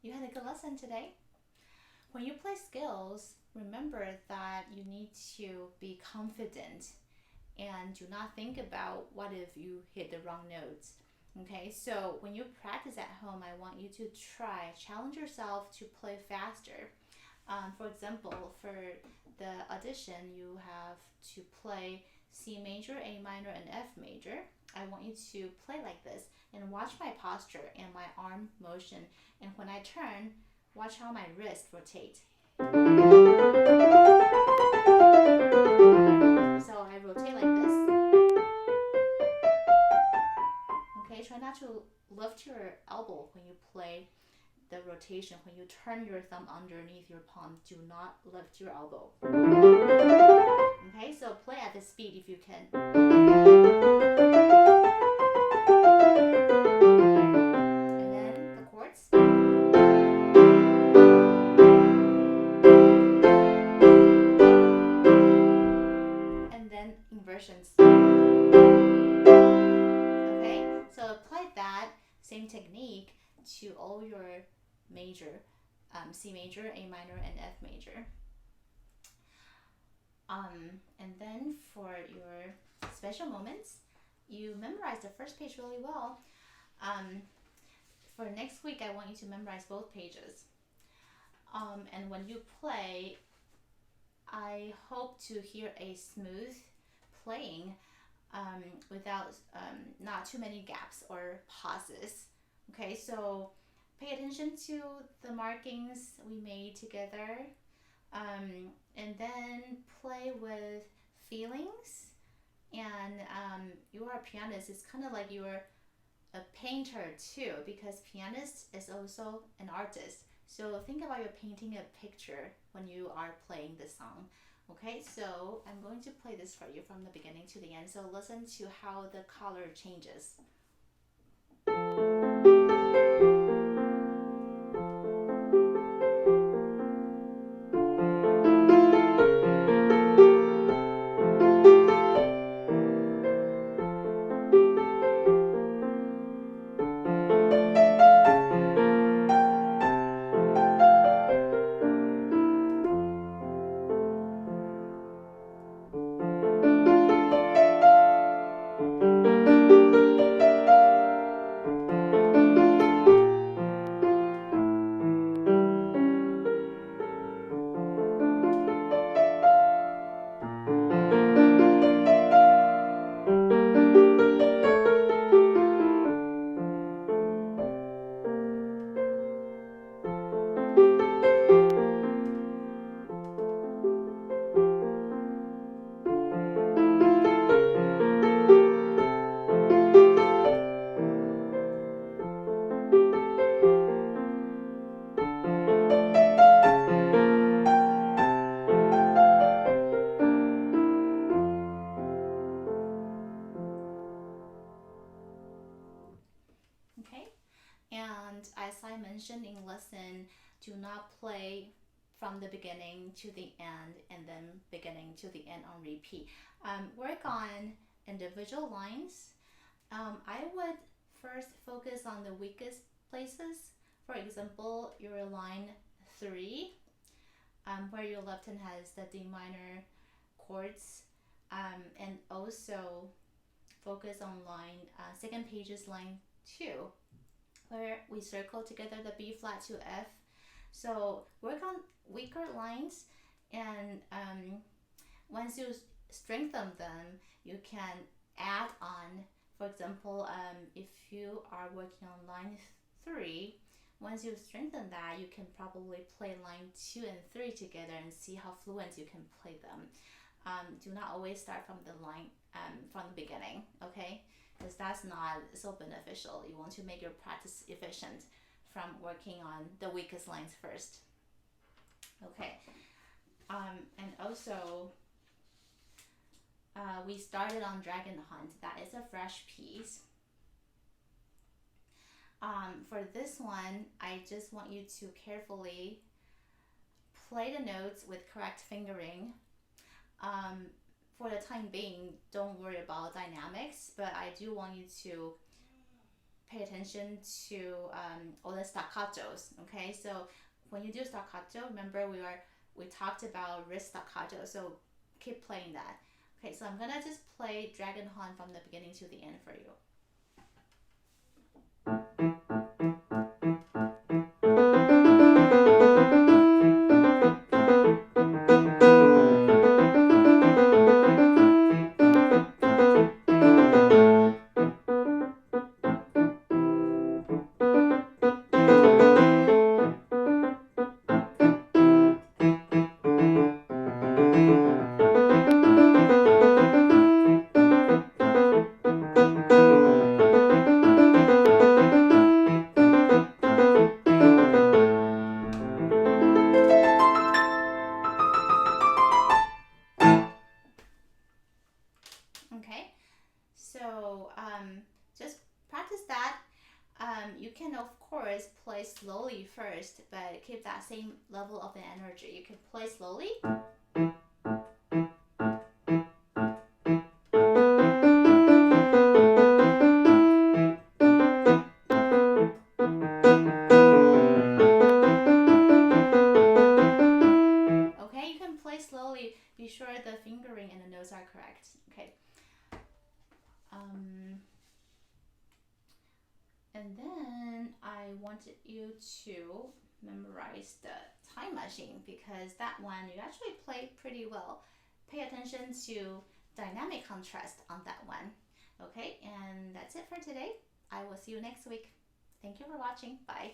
you had a good lesson today. When you play scales, remember that you need to be confident and do not think about what if you hit the wrong notes. Okay, so when you practice at home, I want you to challenge yourself to play faster. For example, for the audition, you have to play C major, A minor, and F major. I want you to play like this and watch my posture and my arm motion. And when I turn, watch how my wrist rotate. So I rotate like this. Okay, try not to lift your elbow when you play the rotation. When you turn your thumb underneath your palm, do not lift your elbow. Okay, so play at the speed if you can. And then the chords. And then inversions. Okay, so apply that same technique to all your major, C major, A minor, and F major. And then for your special moments, you memorize the first page really well. For next week, I want you to memorize both pages. And when you play, I hope to hear a smooth playing without not too many gaps or pauses. Okay, so pay attention to the markings we made together, and then play with feelings. And you are a pianist. It's kind of like you're a painter too, because pianist is also an artist. So think about you're painting a picture when you are playing this song. Okay, so I'm going to play this for you from the beginning to the end. So listen to how the color changes. Okay, and as I mentioned in lesson, do not play from the beginning to the end and then beginning to the end on repeat. Work on individual lines. I would first focus on the weakest places. For example, your line 3, where your left hand has the D minor chords, and also focus on second page's line 2, where we circle together the B flat to F. So work on weaker lines, and once you strengthen them, you can add on. For example, if you are working on line 3, once you strengthen that, you can probably play line 2 and 3 together and see how fluent you can play them. Do not always start from the line from the beginning, okay? Because that's not so beneficial. You want to make your practice efficient from working on the weakest lines first. Okay, and also we started on Dragon Hunt. That is a fresh piece. For this one, I just want you to carefully play the notes with correct fingering. For the time being, don't worry about dynamics, but I do want you to pay attention to all the staccatos. Okay, so when you do staccato, remember we talked about wrist staccato, so keep playing that. Okay, so I'm gonna just play dragon horn from the beginning to the end for you. Okay, so just practice that. You can of course play slowly first, but keep that same level of the energy. You can play slowly. Okay, you can play slowly. Be sure the fingering and the notes are correct. Okay. And then I wanted you to memorize the time machine because that one you actually play pretty well. Pay attention to dynamic contrast on that one. Okay, and that's it for today. I will see you next week. Thank you for watching. Bye.